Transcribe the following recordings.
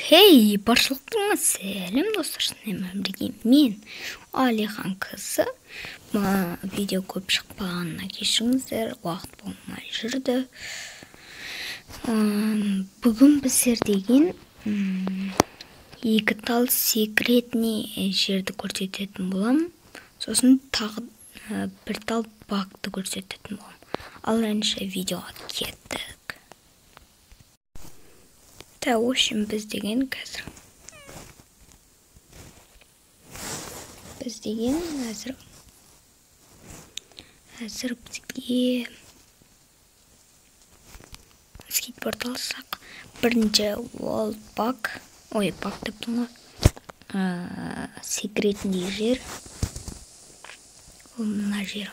Хей, баршылықтың сәлем достар, сіздермен бірге мен Алихан қызы. Видео көп шықпағанына кешіріңіздер, уақыт болмай жүрді. Бүгін біздер деген екі тал секретный жерді көрсететін болам. Сосын тағы бір тал бакты көрсететін болам. Ал әнші видеоға кеттік. В общем, біз деген қазір бізге скейтборд алсақ, бірінші ол бак деп тұңғы секретный жер. Ол мына жер.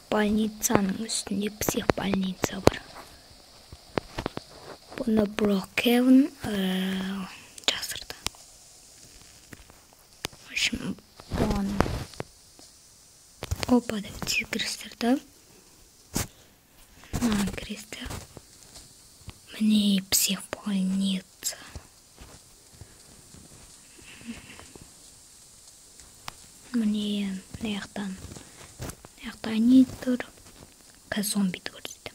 Больницаның үстінде психбольница бар. Бұны Брокхевен жасырды. В общем, бұған опа деп кірістірді. Кірісті. Міне психбольница. Міне яқтан не тұр? Зомби көрсетті.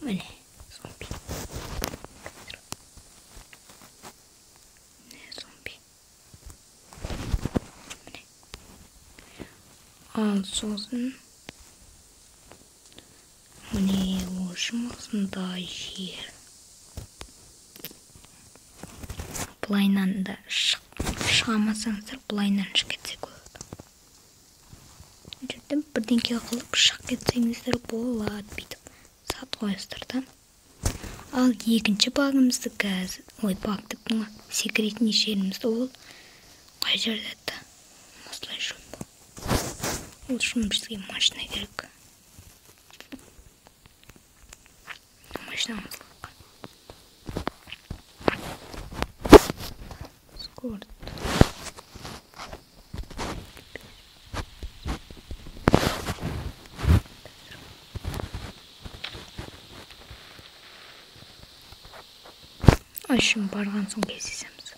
Міне зомби. Ал сосын міне осында жер. Бұлайнан да шығамасаңыздар, бұлайнан шығып кетсе болады. Жүрдім, бірдеңке қылып шығып кетсеңіздер болады, бүйтіп сат қойыстыр да. Ал екінші багымызды баг деп тұңға секретный жерімізді ол қай жерде еді? Осылай жоқ. Ол үшін бізге машина керек. Машинамыз қылық. Скорт. Ашым барған соң кездесеміз.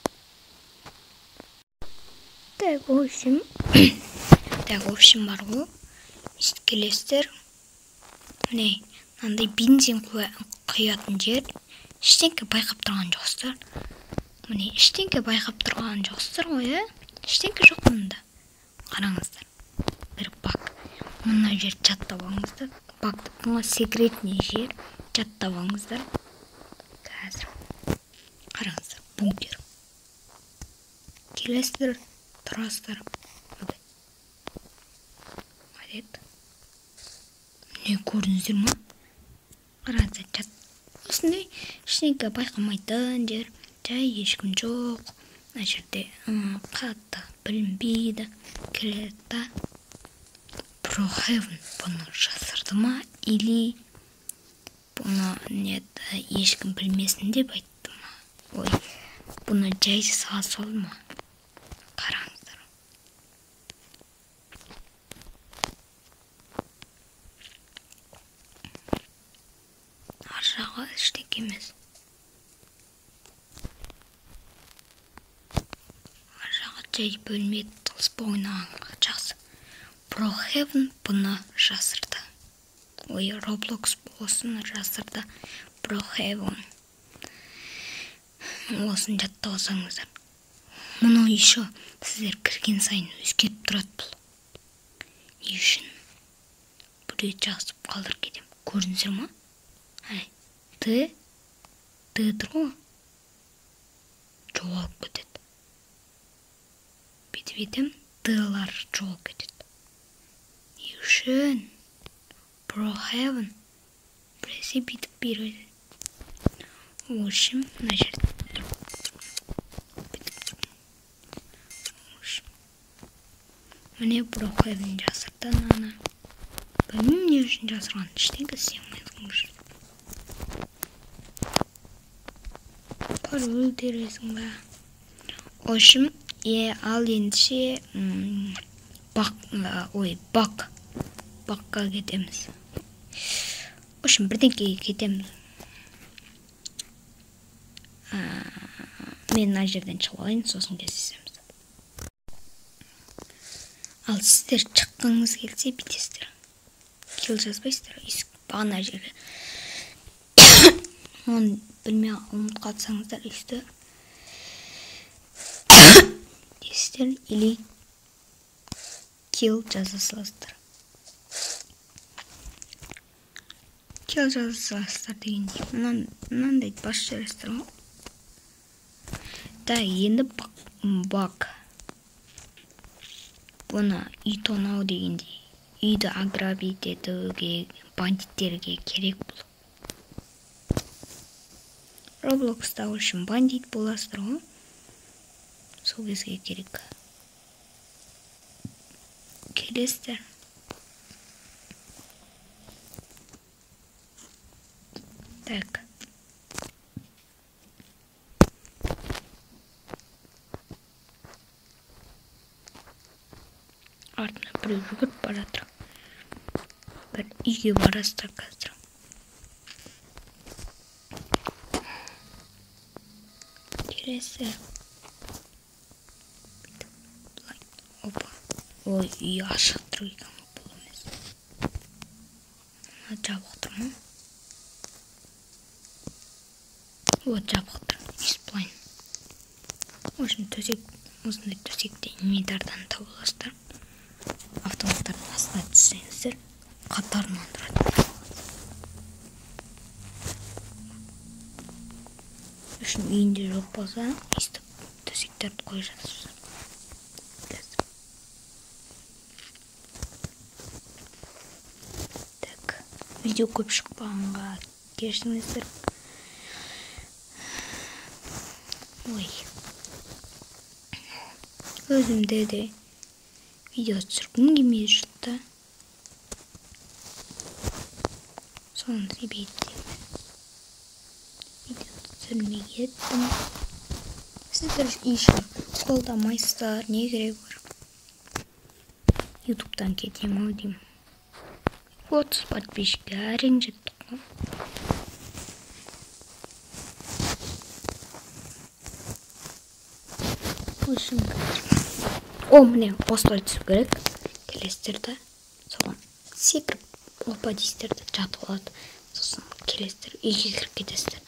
Так, в общем бар ғой. Естіп келесіздер. Міне, мынандай бензин құятын жер. Ештеңке байқап тұрған жоқсыздар. Міне, ештеңке байқап тұрған жоқсыздар ғой, ештеңке жоқ мұнда. Қараңыздар. Бір бак. Мына жер жаттап алыңыздар. Бак деп мұнға секретный жер жаттап алыңыздар. Қазір. Қараңыздар, бункер. Келесіздер, тұрасыздар. Қадет. Не көрдіңіздер ма? Қараңыздар, жат. Осындай ештеңке байқамайтын жер. Жай ешкім жоқ. Мына жерде қатты білінбейді. Келеді. Брокхевен бұны жасырды ма? Или бұны ешкім білмесін деп айтты. Ой, бұны жай салсал ма? Қараңыздар. Ар жағы ештеңке емес. Ар жағы жай бөлмеді, тылыспа ойнағанға жақсы. Брокхевен бұны жасырды. Ой, Roblox болсын жасырды. Брокхевен. Осын жатта олсаңыздар. Мұны еще сіздер кірген сайын өзгеріп тұрады бұл. Не үшін? Біреу жақсып қалдыр кетем. Көрдіңіздер ма? Т тұр ғой. Жоғалып кетеді. Бетім, Т-лар жоғалып кетеді. Не үшін? Брокхевен. Біресе бетіп береді. В общем, мына жерде. Міне Брокхевен жасырды ана. Білмеймін не үшін жасырған, ештеңке істемейді жүр. Пароль дересің ба? В общем, ал ендіше бакқа кетеміз. В общем, бірдеңкеге кетеміз. Мен мына жерден шығып алайын, сосын кездесеміз. Ал сіздер шыққыңыз келсе бүйтесіздер. Килл жазбайсыздар, бағана жерге. Оны білмей ұмытып қалсаңыздар, өйсті дейсіздер, или килл жаза саласыздар. Килл жаза саласыздар дегендей. Мынандай бас жарасыздар ғой. Да, енді баг. Бұны үй тонау дегендей. Үйді аграбить етуге, бандиттерге керек бұл. Roblox'та үшін бандит боласыздар ғой. Сол кезге керек. Келесіздер. Так. Артына біреу жүгіріп бара жатыр. Бір үйге барасыздар қазір. Келесіздер. Опа. Ой, үй ашық тұр екен, бұл емес. Жабық тұр ма? Вот жабық тұр. Исплайн. Осыны төсек, осындай төсекте инвентардан табыласыздар. Автоматтардың астына түссеңіздер, қатарынан тұрады. Үшін үйінде жоқ болса, естіп төсектерді қойып жатырсыздар. Так, видео көп шықпағанға кешіріңіздер. Ой. Өзімде де видео түсіргім келмей жүрді. Соны себепті видео түсірмей кеттім. Сіздер еще қолдамайсыздар, не керек бар? Ютубтан кетем ау деймін. 30 подписчикке әрең жеттік қой. О, міне осылай түсу керек. Келесіздерді соған секіріп опа дейсіздерді жатып алады. Сосын келесіздер үйге кіріп кетесіздер.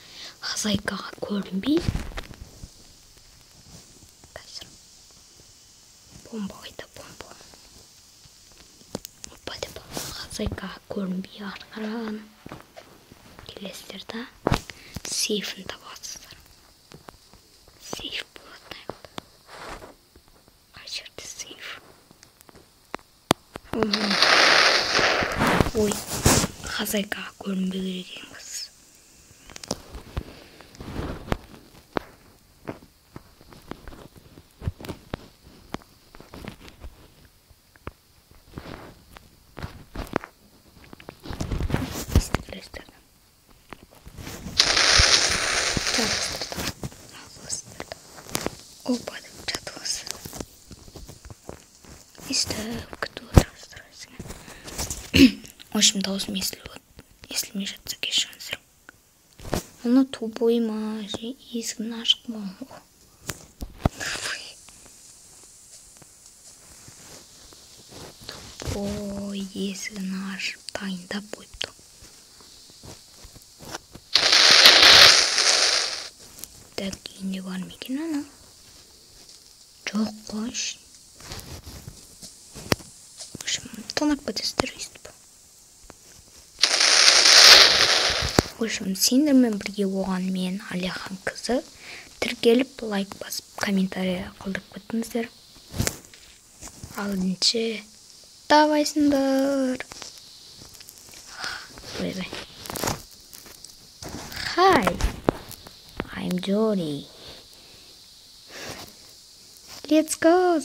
Хозяйкаға көрінбей. Қазір бомба қайда, бомба. Опа деп хозяйкаға көрінбей арқараған. Келесіздерді сейфін табасыздар. Сейф. Ой, хозяйкаға көрінбей керек екенбіз. Опа деп жатыласыз. В общем, даусым естілмей жатса кешіріңіздер. Оны тупой ма, есігін ашық ма? Тупой есігін ашып дайындап қойыпты. Так, үйінде бар ма екен ана? Жоқ қой. В общем, тонап кетесіздер өйстіп. В общем, сендермен бірге болған мен Алияхан қызы. Тіркеліп, лайк басып, комментария қалдырып кетіңіздер. Алдыншы давайсыңдар. Бай-бай. Hi, I'm Jody. Let's go.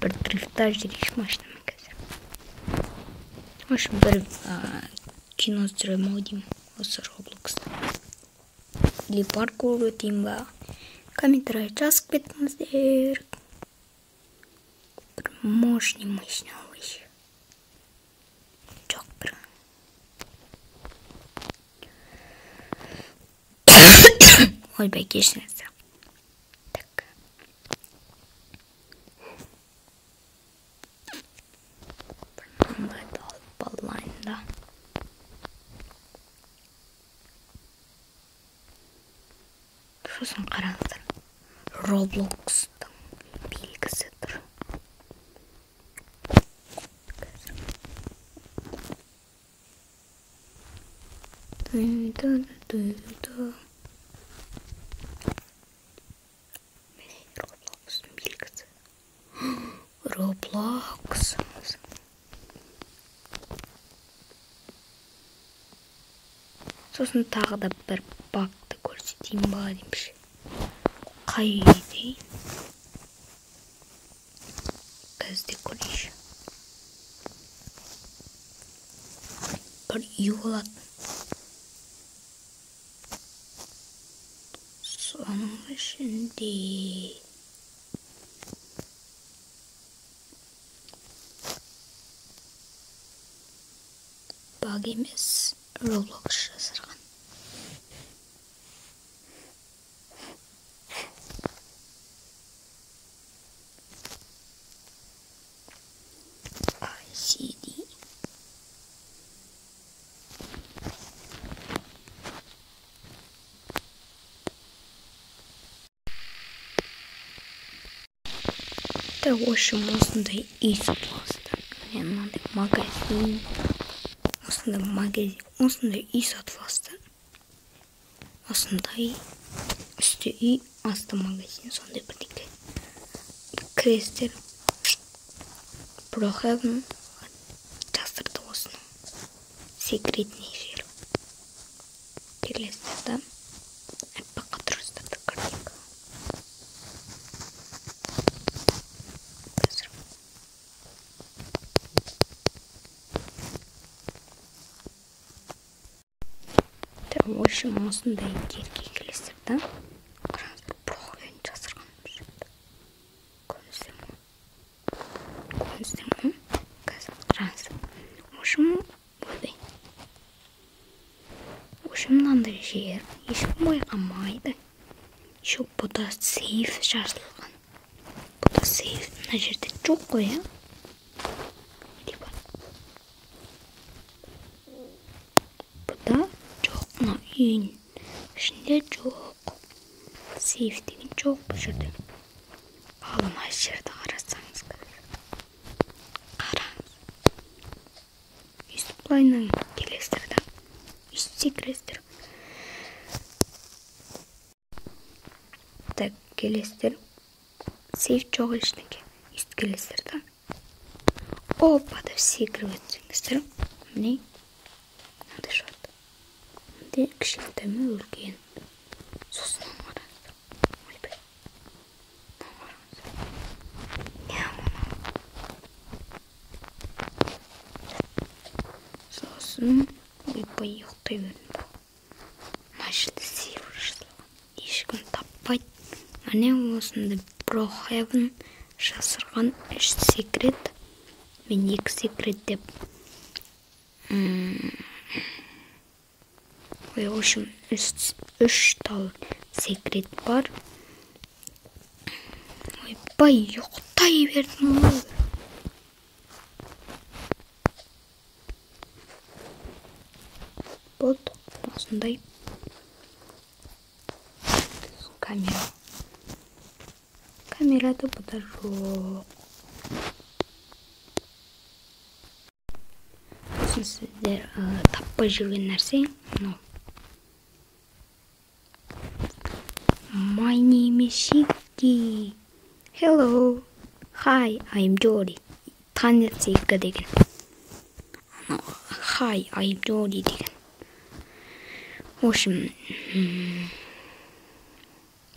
Бір дрифтар жүрейік машинам. В общем, бір кино түсірем ау деймін осы Roblox'та. Или паркур өтейін ба? Комментарий жазып кетіңіздер. Бір мощный. ойбай, кешіріңіздер. Так. Мынандайды алып алайын да. Сосын қараңыздар. Roblox'тың белгісі тұр. Roblox'тың белгісі. Roblox. Сосын тағы да бір багты көрсетейін ба деймші. Қай үйде? Қазде көрейші. Бір үй болады. Соның ішінде баг емес, Roblox жазырған. CD. Так, в общем, осындай үй сатыласыздар. Мынандай магазин. Осындай үй сатыласыздар. Осындай үсті үй, асты магазин, сондай бірдеңе. Кіресіздер. Brookhaven жасырды осыны. Секретный жер. Келесіздер да. Әппаққа тұрыстырды картинка. В общем, осындай жерге келесіздер да. Қараңыздар, Brookhaven жасырған. Көрініздер ме? Қазір қараңыздар. В общем, ойбай. В общем, мынандай жер ешкім байқамайды. Еще бұда сейф жазылған. Бұда сейф мына жерде жоқ қой, а? Бұда жоқ, мына үйін ішінде жоқ. Сейф деген жоқ бұл жерде. Ал мына жерді қарасаңыз қараңыз. Үстіп былайынан келесіздер да. Үстісе кіресіздер. Так, келесіздер. Сейф жоқ ештеңе. Үстіп келесіздер да. Опа, да все кіріп өтсеңіздер. Міне. Мынандай шот. Мындай кішкентай ме үлкен. Сосын қараңыздар. Ойбай. Сосын ойбай ұйықтай бердім. Мына жерде сейф жасалған. Ешкім таппайды. Міне осында Brookhaven жасырған 3 секрет. Мен 2 секрет деп. В общем, 3 тал секрет бар. Ойбай, ұйықтай бердім ғой. Вот, осындай камера. Камерада бұда жоқ. Сосын сіздер таппай жүрген нәрсе. My name is Shiki. Hello. Hi, I'm Jory. Танилцейка деген. Hi, I'm Jory деген. В общем,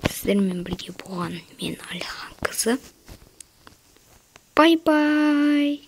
сіздермен бірге болған мен Алихан қызы. Бай-бай.